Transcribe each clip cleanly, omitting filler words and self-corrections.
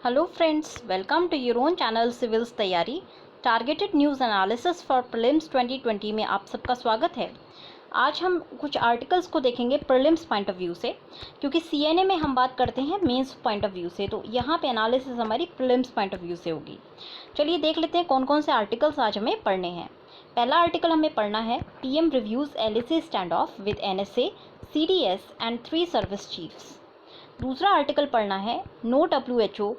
Hello friends, welcome to your own channel civils तैयारी targeted news analysis for prelims 2020 में आप सबका स्वागत है। आज हम कुछ आर्टिकल्स को देखेंगे प्रीलिम्स पॉइंट ऑफ व्यू से, क्योंकि सीएनए में हम बात करते हैं मेंस पॉइंट ऑफ व्यू से, तो यहाँ पे एनालिसिस हमारी प्रीलिम्स पॉइंट ऑफ व्यू से होगी। चलिए देख लेते हैं कौन कौन से आर्टिकल्स आज हमें पढ़ने हैं। पहला आर्टिकल हमें पढ़ना है PM reviews LAC stand off with NSA, CDS and 3 service chiefs. दूसरा आर्टिकल पढ़ना है no WHO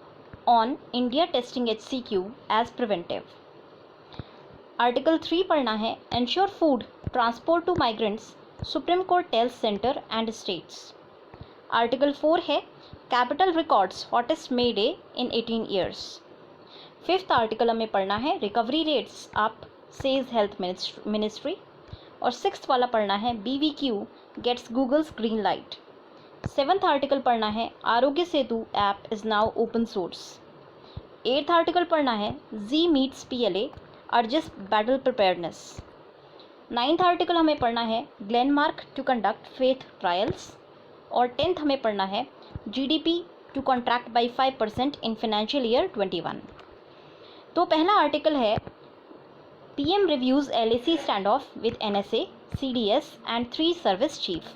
on India testing HCQ as preventive. Article 3 पढ़ना है ensure food transport to migrants, Supreme Court tells centre and states. Article 4 है capital records hottest May day in 18 years. Fifth article हमें पढ़ना है recovery rates up says health ministry. और sixth वाला पढ़ना है BVQ gets Google's green light. Seventh article पढ़ना है Aarogya Setu app is now open source. Eighth article पढ़ना है Xi meets PLA urges battle preparedness. Ninth article हमें पढ़ना है Glenmark to conduct faith trials. और टेंथ हमें पढ़ना है GDP to contract by 5% in financial year 21। तो पहला आर्टिकल है PM reviews LAC stand off with NSA, CDS and 3 service chief.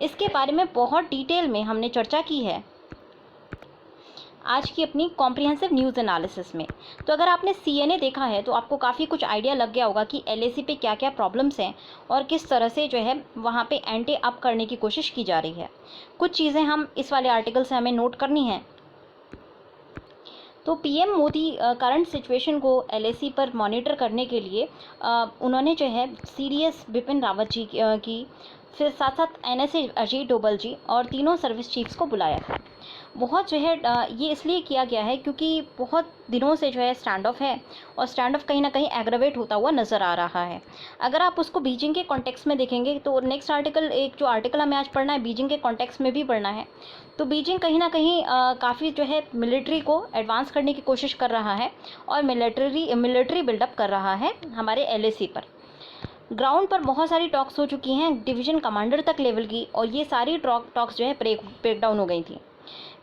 इसके बारे में बहुत डिटेल में हमने चर्चा की है आज की अपनी कॉम्प्रिहेंसिव न्यूज़ एनालिसिस में। तो अगर आपने CNA देखा है तो आपको काफ़ी कुछ आइडिया लग गया होगा कि LAC पे क्या क्या प्रॉब्लम्स हैं और किस तरह से जो है वहाँ पे एंटी अप करने की कोशिश की जा रही है। कुछ चीज़ें हम इस वाले आर्टिकल से हमें नोट करनी है। तो PM मोदी करंट सिचुएशन को LAC पर मॉनिटर करने के लिए उन्होंने जो है CDS बिपिन रावत जी की, फिर साथ साथ NSA अजय डोभाल जी और तीनों सर्विस चीफ्स को बुलाया था। बहुत जो है ये इसलिए किया गया है क्योंकि बहुत दिनों से जो है स्टैंड ऑफ है और स्टैंड ऑफ कहीं ना कहीं एग्रावेट होता हुआ नज़र आ रहा है। अगर आप उसको बीजिंग के कॉन्टेक्स्ट में देखेंगे तो नेक्स्ट आर्टिकल, एक जो आर्टिकल हमें आज पढ़ना है बीजिंग के कॉन्टेक्स्ट में भी पढ़ना है। तो बीजिंग कहीं ना कहीं काफ़ी जो है मिलिट्री को एडवांस करने की कोशिश कर रहा है और मिलिट्री बिल्डअप कर रहा है हमारे LAC पर। ग्राउंड पर बहुत सारी टॉक्स हो चुकी हैं डिवीज़न कमांडर तक लेवल की, और ये सारी टॉक्स जो है ब्रेक डाउन हो गई थी।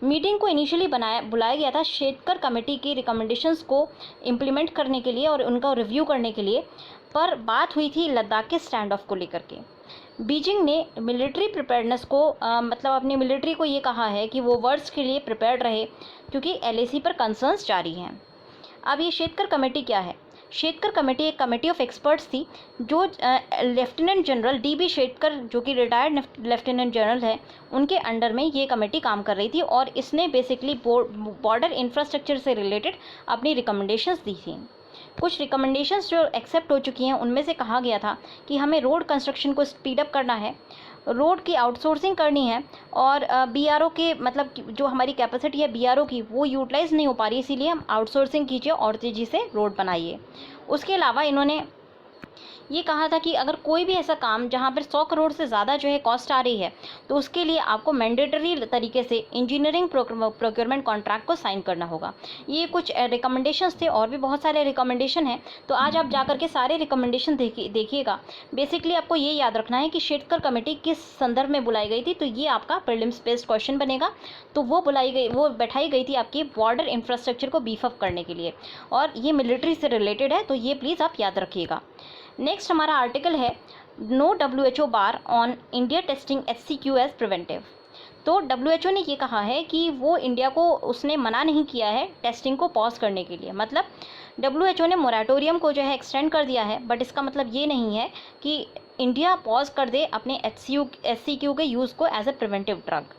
मीटिंग को इनिशियली बुलाया गया था शेखर कमेटी की रिकमेंडेशंस को इम्प्लीमेंट करने के लिए और उनका रिव्यू करने के लिए, पर बात हुई थी लद्दाख के स्टैंड ऑफ को लेकर के। बीजिंग ने मिलिट्री प्रिपेयर्डनेस को मतलब अपनी मिलिट्री को ये कहा है कि वो वर्ड्स के लिए प्रिपेयर्ड रहे क्योंकि LAC पर कंसर्न्स जारी हैं। अब ये शेखर कमेटी क्या है? शेखर कमेटी एक कमेटी ऑफ एक्सपर्ट्स थी जो लेफ्टिनेंट जनरल DB शेखर, जो कि रिटायर्ड लेफ्टिनेंट जनरल है, उनके अंडर में ये कमेटी काम कर रही थी और इसने बेसिकली बॉर्डर इंफ्रास्ट्रक्चर से रिलेटेड अपनी रिकमेंडेशंस दी थी। कुछ रिकमेंडेशंस जो एक्सेप्ट हो चुकी हैं उनमें से कहा गया था कि हमें रोड कंस्ट्रक्शन को स्पीड अप करना है, रोड की आउटसोर्सिंग करनी है और BRO के मतलब जो हमारी कैपेसिटी है BRO की वो यूटिलाइज़ नहीं हो पा रही, इसीलिए हम आउटसोर्सिंग कीजिए और तेज़ी से रोड बनाइए। उसके अलावा इन्होंने ये कहा था कि अगर कोई भी ऐसा काम जहाँ पर 100 करोड़ से ज़्यादा जो है कॉस्ट आ रही है तो उसके लिए आपको मैंडेटरी तरीके से इंजीनियरिंग प्रोक्योरमेंट कॉन्ट्रैक्ट को साइन करना होगा। ये कुछ रिकमेंडेशंस थे और भी बहुत सारे रिकमेंडेशन हैं, तो आज आप जाकर के सारे रिकमेंडेशन देखिएगा। बेसिकली आपको ये याद रखना है कि शेखर कमेटी किस संदर्भ में बुलाई गई थी, तो ये आपका प्रीलिम्स बेस्ड क्वेश्चन बनेगा। तो वो बैठाई गई थी आपकी बॉर्डर इंफ्रास्ट्रक्चर को बीफ अप करने के लिए और ये मिलिट्री से रिलेटेड है, तो ये प्लीज़ आप याद रखिएगा। नेक्स्ट हमारा आर्टिकल है no WHO bar on India testing HCQ as preventive. तो WHO ने ये कहा है कि वो इंडिया को उसने मना नहीं किया है टेस्टिंग को पॉज करने के लिए। मतलब WHO ने मोरेटोरियम को जो है एक्सटेंड कर दिया है, बट इसका मतलब ये नहीं है कि इंडिया पॉज कर दे अपने HCQ के यूज़ को as a preventive drug.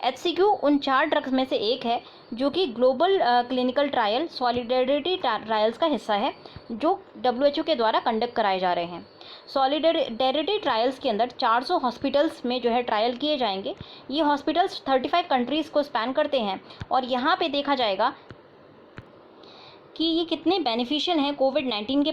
HCQ उन 4 ड्रग्स में से एक है जो कि global clinical trial solidarity trials का हिस्सा है जो WHO के द्वारा कंडक्ट कराए जा रहे हैं। सॉलिडेरिटी ट्रायल्स के अंदर 400 हॉस्पिटल्स में जो है ट्रायल किए जाएंगे। ये हॉस्पिटल्स 35 कंट्रीज़ को स्पैन करते हैं और यहाँ पे देखा जाएगा कि ये कितने बेनिफिशियल हैं कोविड-19 के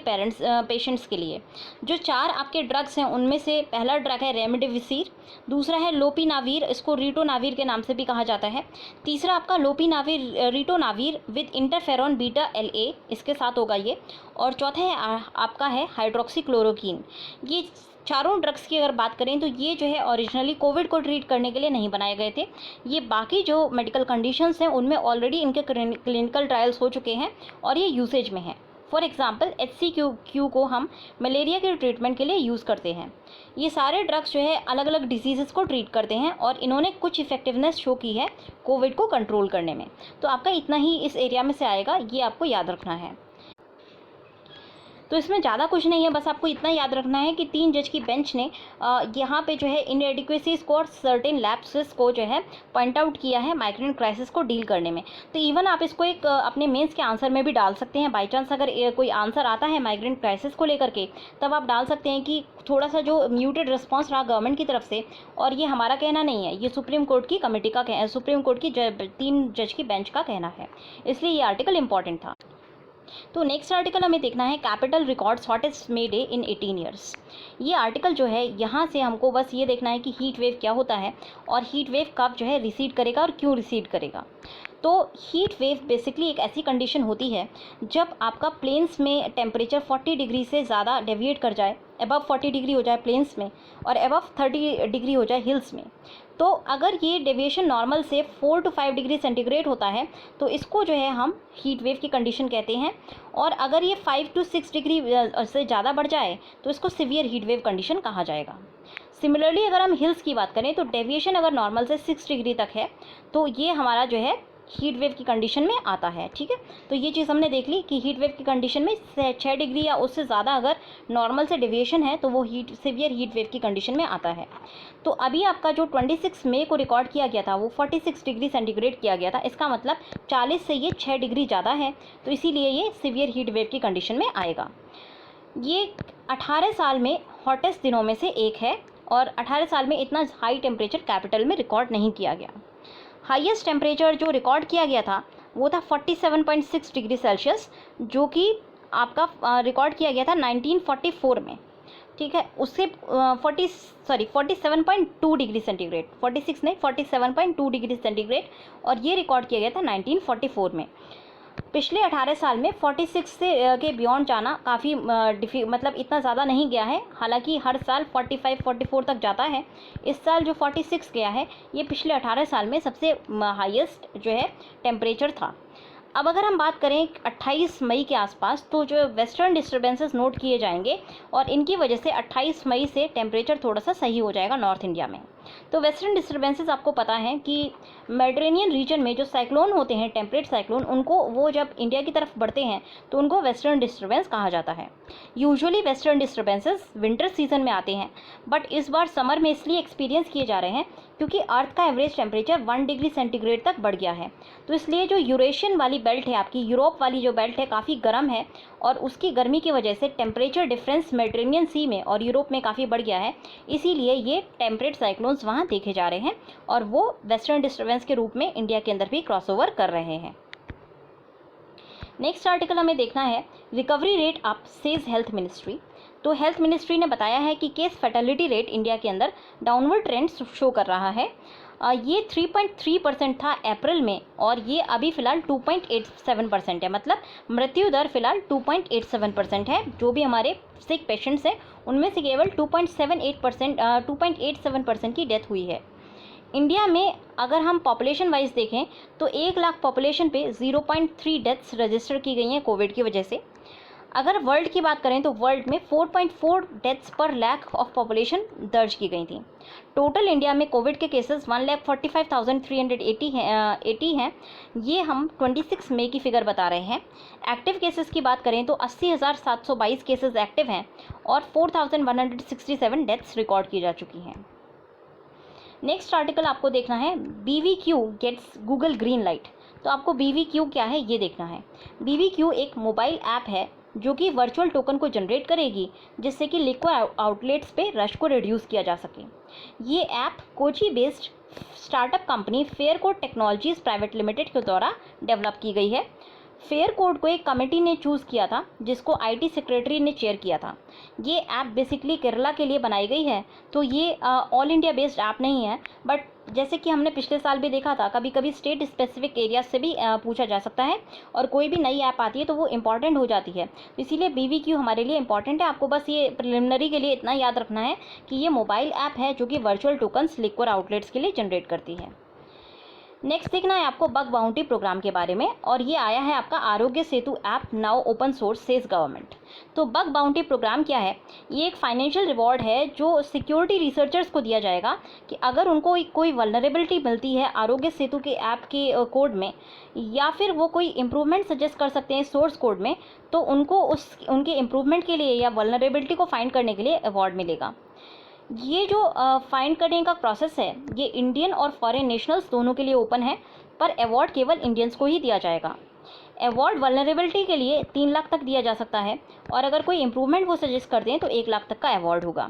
पेशेंट्स के लिए। जो 4 आपके ड्रग्स हैं उनमें से पहला ड्रग है रेमडेसिविर, दूसरा है लोपिनाविर, इसको रिटोनाविर के नाम से भी कहा जाता है, तीसरा आपका लोपिनाविर ritonavir with interferon beta LA, इसके साथ होगा ये, और चौथा है आपका है हाइड्रोक्सीक्लोरोक्वीन। ये चारों ड्रग्स की अगर बात करें तो ये जो है ओरिजिनली कोविड को ट्रीट करने के लिए नहीं बनाए गए थे। ये बाकी जो मेडिकल कंडीशंस हैं उनमें ऑलरेडी इनके क्लिनिकल ट्रायल्स हो चुके हैं और ये यूसेज में है। फॉर एग्जाम्पल HCQ को हम मलेरिया के ट्रीटमेंट के लिए यूज़ करते हैं। ये सारे ड्रग्स जो है अलग अलग डिजीज़ को ट्रीट करते हैं और इन्होंने कुछ इफेक्टिवनेस शो की है कोविड को कंट्रोल करने में। तो आपका इतना ही इस एरिया में से आएगा, ये आपको याद रखना है। तो इसमें ज़्यादा कुछ नहीं है, बस आपको इतना याद रखना है कि 3 जज की बेंच ने यहाँ पे जो है इनएडिक्वेसीज को और सर्टेन लैप्सेस को जो है पॉइंट आउट किया है माइग्रेंट क्राइसिस को डील करने में। तो इवन आप इसको एक अपने मेंस के आंसर में भी डाल सकते हैं। बाई चांस अगर कोई आंसर आता है माइग्रेंट क्राइसिस को लेकर के, तब आप डाल सकते हैं कि थोड़ा सा जो म्यूटेड रिस्पॉन्स रहा गवर्नमेंट की तरफ से, और ये हमारा कहना नहीं है, ये सुप्रीम कोर्ट की कमेटी का सुप्रीम कोर्ट की 3 जज की बेंच का कहना है, इसलिए ये आर्टिकल इंपॉर्टेंट था। तो नेक्स्ट आर्टिकल हमें देखना है capital records hottest May day in 18 years. ये आर्टिकल जो है यहाँ से हमको बस ये देखना है कि हीट वेव क्या होता है और हीट वेव कब जो है रिसीड करेगा और क्यों रिसीड करेगा। तो हीट वेव बेसिकली एक ऐसी कंडीशन होती है जब आपका प्लेन्स में टेम्परेचर 40 डिग्री से ज़्यादा डेविएट कर जाए, अबव 40 डिग्री हो जाए प्लेन्स में और अबव 30 डिग्री हो जाए हिल्स में। तो अगर ये डेविएशन नॉर्मल से 4 to 5 डिग्री सेंटीग्रेड होता है तो इसको जो है हम हीट वेव की कंडीशन कहते हैं, और अगर ये 5 to 6 डिग्री से ज़्यादा बढ़ जाए तो इसको सीवियर हीट वेव कंडीशन कहा जाएगा। सिमिलरली अगर हम हिल्स की बात करें तो डेविएशन अगर नॉर्मल से 6 डिग्री तक है तो ये हमारा जो है हीट वेव की कंडीशन में आता है। ठीक है, तो ये चीज़ हमने देख ली कि हीट वेव की कंडीशन में 6 डिग्री या उससे ज़्यादा अगर नॉर्मल से डेविएशन है तो वो सीवियर हीट वेव की कंडीशन में आता है। तो अभी आपका जो 26 मई को रिकॉर्ड किया गया था वो 46 डिग्री सेंटीग्रेड किया गया था, इसका मतलब 40 से ये 6 डिग्री ज़्यादा है, तो इसीलिए ये सीवियर हीट वेव की कंडीशन में आएगा। ये 18 साल में हॉटेस्ट दिनों में से एक है और 18 साल में इतना हाई टेम्परेचर कैपिटल में रिकॉर्ड नहीं किया गया। हाईएस्ट टेम्परेचर जो रिकॉर्ड किया गया था वो था 47.6 डिग्री सेल्सियस, जो कि आपका रिकॉर्ड किया गया था 1944 में। ठीक है, उससे 47.2 डिग्री सेंटीग्रेड, 46 नहीं 47.2 डिग्री सेंटीग्रेड, और ये रिकॉर्ड किया गया था 1944 में। पिछले 18 साल में 46 से के बियॉन्ड जाना काफ़ी मतलब इतना ज़्यादा नहीं गया है, हालांकि हर साल 45-44 तक जाता है। इस साल जो 46 गया है ये पिछले 18 साल में सबसे हाईएस्ट जो है टेम्परेचर था। अब अगर हम बात करें 28 मई के आसपास, तो जो वेस्टर्न डिस्टर्बेंसेस नोट किए जाएंगे और इनकी वजह से 28 मई से टेम्परेचर थोड़ा सा सही हो जाएगा नॉर्थ इंडिया में। तो वेस्टर्न डिस्टर्बेंसेस आपको पता है कि मेडिटेरेनियन रीजन में जो साइक्लोन होते हैं, टेम्परेट साइक्लोन, उनको वो जब इंडिया की तरफ बढ़ते हैं तो उनको वेस्टर्न डिस्टर्बेंस कहा जाता है। Usually western disturbances winter season में आते हैं, बट इस बार समर में इसलिए एक्सपीरियंस किए जा रहे हैं क्योंकि अर्थ का एवरेज टेम्परेचर 1 डिग्री सेंटीग्रेड तक बढ़ गया है। तो इसलिए जो यूरेशियन वाली बेल्ट है, आपकी यूरोप वाली जो बेल्ट है, काफ़ी गर्म है और उसकी गर्मी की वजह से टेम्परेचर डिफरेंस मेडिटेरेनियन सी में और यूरोप में काफ़ी बढ़ गया है। इसीलिए ये टेम्परेट साइक्लोन्स वहाँ देखे जा रहे हैं और वो वेस्टर्न डिस्टर्बेंस के रूप में इंडिया के अंदर भी क्रॉसओवर कर रहे हैं। नेक्स्ट आर्टिकल हमें देखना है recovery rate up says health ministry. तो हेल्थ मिनिस्ट्री ने बताया है कि केस फैटेलिटी रेट इंडिया के अंदर डाउनवर्ड ट्रेंड शो कर रहा है। ये 3.3% था अप्रैल में और ये अभी फ़िलहाल 2.87% है, मतलब मृत्यु दर फिलहाल 2.87% है। जो भी हमारे सिक पेशेंट्स हैं उनमें से केवल 2.87% की डेथ हुई है। इंडिया में अगर हम पॉपुलेशन वाइज देखें तो 1 लाख पॉपुलेशन पे 0.3 डेथ्स रजिस्टर की गई हैं कोविड की वजह से। अगर वर्ल्ड की बात करें तो वर्ल्ड में 4.4 डेथ्स पर लाख ऑफ पॉपुलेशन दर्ज की गई थी। टोटल इंडिया में कोविड के केसेस 1,45,380 हैं। ये हम 26 मई की फिगर बता रहे हैं। एक्टिव केसेस की बात करें तो 80,722 केसेस एक्टिव हैं और 4,167 डेथ्स रिकॉर्ड की जा चुकी हैं। नेक्स्ट आर्टिकल आपको देखना है BVQ gets Google green light. तो आपको BVQ क्या है ये देखना है। BVQ एक मोबाइल ऐप है जो कि वर्चुअल टोकन को जनरेट करेगी जिससे कि लिक्विड आउटलेट्स पे रश को रिड्यूस किया जा सके। ये app Kochi based startup company Faircode technologies private limited के द्वारा डेवलप की गई है। फेयर कोड को एक कमेटी ने चूज़ किया था जिसको आईटी सेक्रेटरी ने चेयर किया था। ये ऐप बेसिकली केरला के लिए बनाई गई है, तो ये ऑल इंडिया बेस्ड ऐप नहीं है, बट जैसे कि हमने पिछले साल भी देखा था, कभी कभी स्टेट स्पेसिफिक एरिया से भी पूछा जा सकता है, और कोई भी नई ऐप आती है तो वो इंपॉर्टेंट हो जाती है। तो इसीलिए BVQ हमारे लिए इंपॉर्टेंट है। आपको बस ये प्रिलिमिनरी के लिए इतना याद रखना है कि ये मोबाइल ऐप है जो कि वर्चुअल टोकन्स लिक्विड आउटलेट्स के लिए जनरेट करती है। नेक्स्ट देखना है आपको बग बाउंटी प्रोग्राम के बारे में, और ये आया है आपका Aarogya Setu app now open source says government. तो बग बाउंटी प्रोग्राम क्या है? ये एक फाइनेंशियल रिवॉर्ड है जो सिक्योरिटी रिसर्चर्स को दिया जाएगा कि अगर उनको कोई वल्नरेबिलिटी मिलती है आरोग्य सेतु के ऐप के कोड में, या फिर वो कोई इम्प्रूवमेंट सजेस्ट कर सकते हैं सोर्स कोड में, तो उनको उनके इम्प्रूवमेंट के लिए या वल्नरेबिलिटी को फाइंड करने के लिए अवार्ड मिलेगा। ये जो फाइंड करने का प्रोसेस है ये इंडियन और फॉरेन नेशनल्स दोनों के लिए ओपन है, पर अवार्ड केवल इंडियंस को ही दिया जाएगा। अवार्ड वल्नरेबिलिटी के लिए 3 लाख तक दिया जा सकता है, और अगर कोई इम्प्रूवमेंट वो सजेस्ट कर दें तो 1 लाख तक का अवार्ड होगा।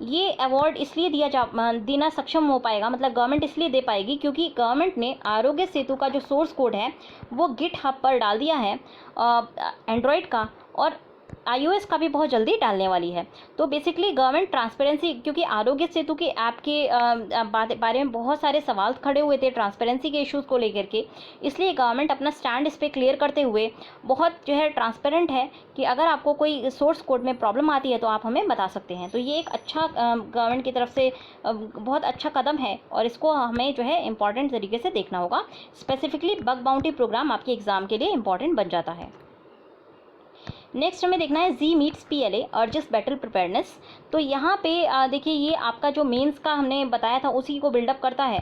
ये अवार्ड इसलिए देना सक्षम हो पाएगा, मतलब गवर्नमेंट इसलिए दे पाएगी क्योंकि गवर्नमेंट ने आरोग्य सेतु का जो सोर्स कोड है वो गिटहब पर डाल दिया है एंड्रॉयड का, और iOS का भी बहुत जल्दी डालने वाली है। तो बेसिकली गवर्नमेंट ट्रांसपेरेंसी, क्योंकि आरोग्य सेतु के ऐप के बारे में बहुत सारे सवाल खड़े हुए थे ट्रांसपेरेंसी के इश्यूज़ को लेकर के, इसलिए गवर्नमेंट अपना स्टैंड इस पर क्लियर करते हुए बहुत जो है ट्रांसपेरेंट है कि अगर आपको कोई सोर्स कोड में प्रॉब्लम आती है तो आप हमें बता सकते हैं। तो ये एक अच्छा गवर्नमेंट की तरफ से बहुत अच्छा कदम है, और इसको हमें जो है इंपॉर्टेंट तरीके से देखना होगा। स्पेसिफिकली बग बाउंटी प्रोग्राम आपके एग्ज़ाम के लिए इंपॉर्टेंट बन जाता है। नेक्स्ट हमें देखना है Xi meets PLA urges battle preparedness. तो यहाँ पे देखिए ये आपका जो मेंस का हमने बताया था उसी को बिल्डअप करता है।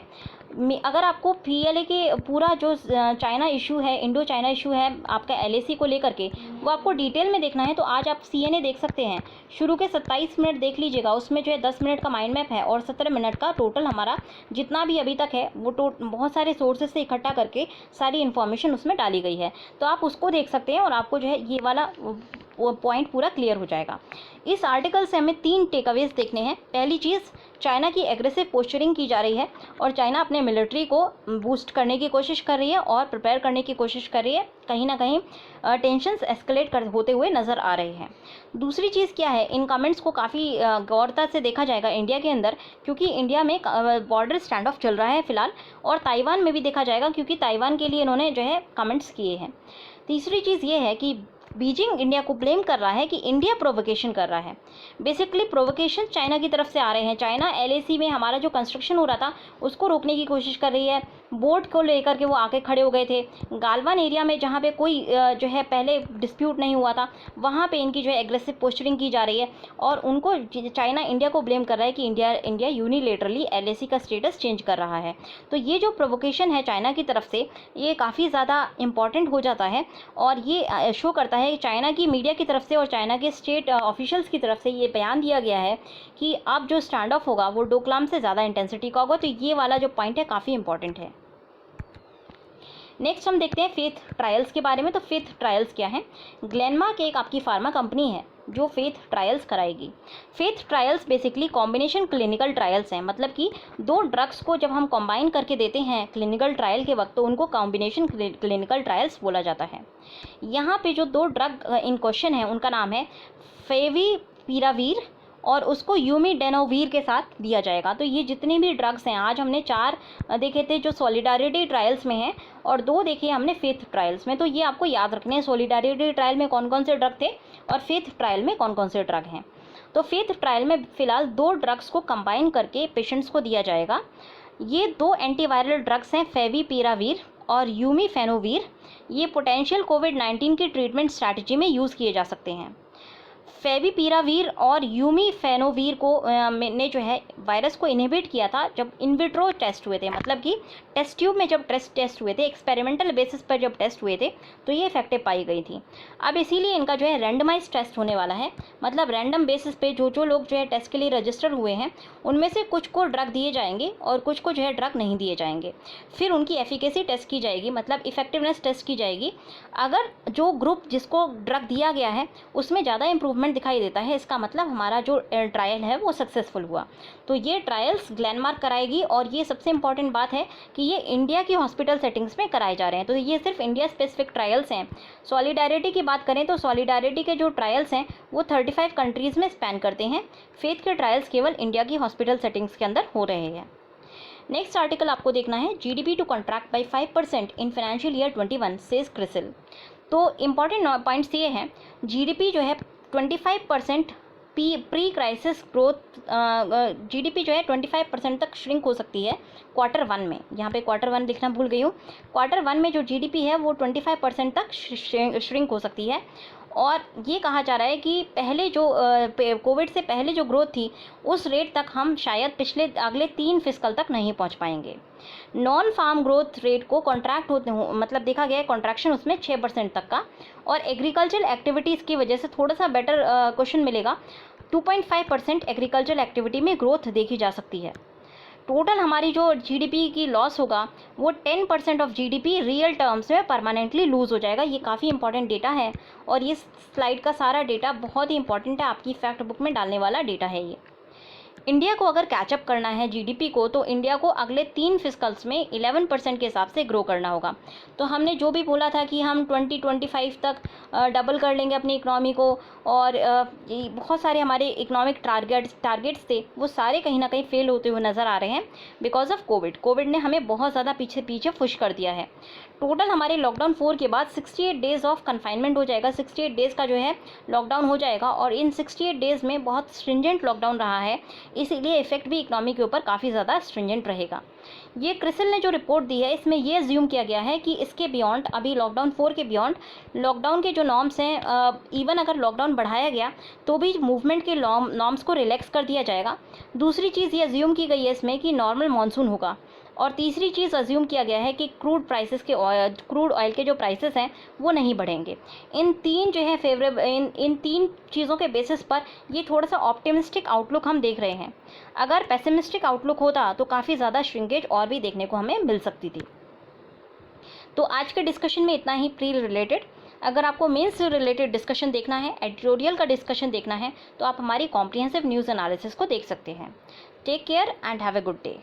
अगर आपको PLA के पूरा जो चाइना इशू है, इंडो चाइना इशू है आपका LAC को लेकर के, वो आपको डिटेल में देखना है तो आज आप CNA देख सकते हैं। शुरू के 27 मिनट देख लीजिएगा, उसमें जो है 10 मिनट का माइंड मैप है और 17 मिनट का टोटल हमारा जितना भी अभी तक है वो बहुत सारे सोर्सेज से इकट्ठा करके सारी इन्फॉर्मेशन उसमें डाली गई है। तो आप उसको देख सकते हैं और आपको जो है ये वाला पॉइंट पूरा क्लियर हो जाएगा। इस आर्टिकल से हमें 3 टेकअवेज देखने हैं। पहली चीज़, चाइना की एग्रेसिव पोस्चरिंग की जा रही है और चाइना अपने मिलिट्री को बूस्ट करने की कोशिश कर रही है और प्रिपेयर करने की कोशिश कर रही है। कहीं ना कहीं टेंशन्स एस्केलेट होते हुए नज़र आ रहे हैं। दूसरी चीज़ क्या है, इन कमेंट्स को काफ़ी गौरता से देखा जाएगा इंडिया के अंदर, क्योंकि इंडिया में बॉर्डर स्टैंड ऑफ चल रहा है फिलहाल, और ताइवान में भी देखा जाएगा क्योंकि ताइवान के लिए इन्होंने जो है कमेंट्स किए हैं। तीसरी चीज़ ये है कि बीजिंग इंडिया को ब्लेम कर रहा है कि इंडिया प्रोवोकेशन कर रहा है। बेसिकली प्रोवोकेशन चाइना की तरफ से आ रहे हैं। चाइना LAC में हमारा जो कंस्ट्रक्शन हो रहा था उसको रोकने की कोशिश कर रही है। बोट को लेकर के वो आके खड़े हो गए थे। गालवान एरिया में जहाँ पे कोई जो है पहले डिस्प्यूट नहीं हुआ था वहाँ पे इनकी जो है एग्रेसिव पोस्चरिंग की जा रही है, और उनको चाइना इंडिया को ब्लेम कर रहा है कि इंडिया यूनिलेटरली LAC का स्टेटस चेंज कर रहा है। तो ये जो प्रोवोकेशन है चाइना की तरफ से ये काफ़ी ज़्यादा इम्पॉर्टेंट हो जाता है, और ये शो करता है कि चाइना की मीडिया की तरफ से और चाइना के स्टेट ऑफिशियल्स की तरफ से ये बयान दिया गया है कि अब जो स्टैंड ऑफ होगा वो डोकलाम से ज़्यादा इंटेंसिटी का होगा। तो ये वाला जो पॉइंट है काफ़ी इंपॉर्टेंट है। नेक्स्ट हम देखते हैं फेथ ट्रायल्स के बारे में। तो फेथ ट्रायल्स क्या है? ग्लेनमार्क एक आपकी फार्मा कंपनी है जो फेथ ट्रायल्स कराएगी। Faith trials basically combination clinical trials हैं, मतलब कि 2 ड्रग्स को जब हम कंबाइन करके देते हैं क्लिनिकल ट्रायल के वक्त तो उनको कॉम्बिनेशन क्लिनिकल ट्रायल्स बोला जाता है। यहाँ पे जो 2 ड्रग इन क्वेश्चन है उनका नाम है फेविपिरावीर और उसको यूमिडेनोवीर के साथ दिया जाएगा। तो ये जितने भी ड्रग्स हैं, आज हमने 4 देखे थे जो सॉलिडारिटी ट्रायल्स में हैं और 2 देखे हमने फेथ ट्रायल्स में। तो ये आपको याद रखने हैं, सॉलिडारिटी ट्रायल में कौन कौन से ड्रग थे और फेथ ट्रायल में कौन कौन से ड्रग हैं। तो फेथ ट्रायल में फ़िलहाल 2 ड्रग्स को कंबाइन करके पेशेंट्स को दिया जाएगा। ये 2 एंटीवायरल ड्रग्स हैं, फेविपिरावीर और यूमीफेनोवीर। ये पोटेंशियल कोविड-19 की ट्रीटमेंट स्ट्रैटेजी में यूज़ किए जा सकते हैं। फेविपिरावीर और यूमीफेनोवीर को ने जो है वायरस को इनहिबिट किया था जब इनविट्रो टेस्ट हुए थे, मतलब कि टेस्ट ट्यूब में जब टेस्ट हुए थे, एक्सपेरिमेंटल बेसिस पर जब टेस्ट हुए थे तो ये इफेक्टिव पाई गई थी। अब इसीलिए इनका जो है रैंडमाइज टेस्ट होने वाला है, मतलब रैंडम बेसिस पे जो लोग जो है टेस्ट के लिए रजिस्टर हुए हैं उनमें से कुछ को ड्रग दिए जाएंगे और कुछ को जो है ड्रग नहीं दिए जाएंगे। फिर उनकी एफिकेसी टेस्ट की जाएगी, मतलब इफेक्टिवनेस टेस्ट की जाएगी। अगर जो ग्रुप जिसको ड्रग दिया गया है उसमें ज़्यादा इंप्रूवमेंट मूवमेंट दिखाई देता है, इसका मतलब हमारा जो ट्रायल है वो सक्सेसफुल हुआ। तो ये ट्रायल्स ग्लेनमार्क कराएगी, और ये सबसे इंपॉर्टेंट बात है कि ये इंडिया की हॉस्पिटल सेटिंग्स में कराए जा रहे हैं। तो ये सिर्फ इंडिया स्पेसिफिक ट्रायल्स हैं। सॉलिडारिटी की बात करें तो सॉलिडारिटी के जो ट्रायल्स हैं वो 35 कंट्रीज़ में स्पैन करते हैं। फेथ के ट्रायल्स केवल इंडिया की हॉस्पिटल सेटिंग्स के अंदर हो रहे हैं। नेक्स्ट आर्टिकल आपको देखना है, GDP to contract by 5% in financial year 21 says CRISIL. तो इम्पॉर्टेंट पॉइंट्स ये हैं, जीडीपी जो है 25% प्री क्राइसिस ग्रोथ, जीडीपी जो है 25% तक श्रिंक हो सकती है Q1 में। यहाँ पे Q1 लिखना भूल गई हूँ। Q1 में जो जीडीपी है वो 25% तक श्रिंक हो सकती है। और ये कहा जा रहा है कि पहले जो कोविड से पहले जो ग्रोथ थी उस रेट तक हम शायद अगले 3 फिस्कल तक नहीं पहुंच पाएंगे। नॉन फार्म ग्रोथ रेट को कॉन्ट्रैक्ट मतलब देखा गया है कॉन्ट्रैक्शन उसमें 6% तक का। और एग्रीकल्चर एक्टिविटीज़ की वजह से थोड़ा सा बेटर क्वेश्चन मिलेगा, 2.5% एग्रीकल्चर एक्टिविटी में ग्रोथ देखी जा सकती है। टोटल हमारी जो जीडीपी की लॉस होगा वो 10% ऑफ जीडीपी रियल टर्म्स में परमानेंटली लूज़ हो जाएगा। ये काफ़ी इंपॉर्टेंट डेटा है, और ये स्लाइड का सारा डेटा बहुत ही इंपॉर्टेंट है, आपकी फैक्ट बुक में डालने वाला डेटा है ये। इंडिया को अगर कैचअप करना है जीडीपी को, तो इंडिया को अगले 3 फिस्कल्स में 11% के हिसाब से ग्रो करना होगा। तो हमने जो भी बोला था कि हम 2025 तक डबल कर लेंगे अपनी इकनॉमी को, और बहुत सारे हमारे इकोनॉमिक टारगेट्स थे वो सारे कहीं ना कहीं फेल होते हुए नज़र आ रहे हैं बिकॉज ऑफ कोविड ने हमें बहुत ज़्यादा पीछे पुश कर दिया है। टोटल हमारे लॉकडाउन 4 के बाद 68 डेज़ ऑफ कन्फाइनमेंट हो जाएगा, 68 डेज़ का जो है लॉकडाउन हो जाएगा, और इन 68 डेज़ में बहुत स्ट्रिंजेंट लॉकडाउन रहा है, इसीलिए इफेक्ट भी इकनॉमी के ऊपर काफ़ी ज़्यादा स्ट्रिंजेंट रहेगा। ये क्रिसिल ने जो रिपोर्ट दी है इसमें ये अज्यूम किया गया है कि इसके बियॉन्ड, अभी लॉकडाउन 4 के बियॉन्ड लॉकडाउन के जो नॉर्म्स हैं, इवन अगर लॉकडाउन बढ़ाया गया तो भी मूवमेंट के नॉर्म्स को रिलैक्स कर दिया जाएगा। दूसरी चीज़ ये अज्यूम की गई है इसमें कि नॉर्मल मानसून होगा, और तीसरी चीज़ अज्यूम किया गया है कि क्रूड ऑयल के जो प्राइसेस हैं वो नहीं बढ़ेंगे। इन तीन जो है इन तीन चीज़ों के बेसिस पर ये थोड़ा सा ऑप्टिमिस्टिक आउटलुक हम देख रहे हैं। अगर पेसिमिस्टिक आउटलुक होता तो काफ़ी ज़्यादा श्रिंकेज और भी देखने को हमें मिल सकती थी। तो आज के डिस्कशन में इतना ही प्री रिलेटेड। अगर आपको मेंस से रिलेटेड डिस्कशन देखना है, एडिटोरियल का डिस्कशन देखना है, तो आप हमारी कॉम्प्रिहेंसिव न्यूज़ एनालिसिस को देख सकते हैं। Take care and have a good day.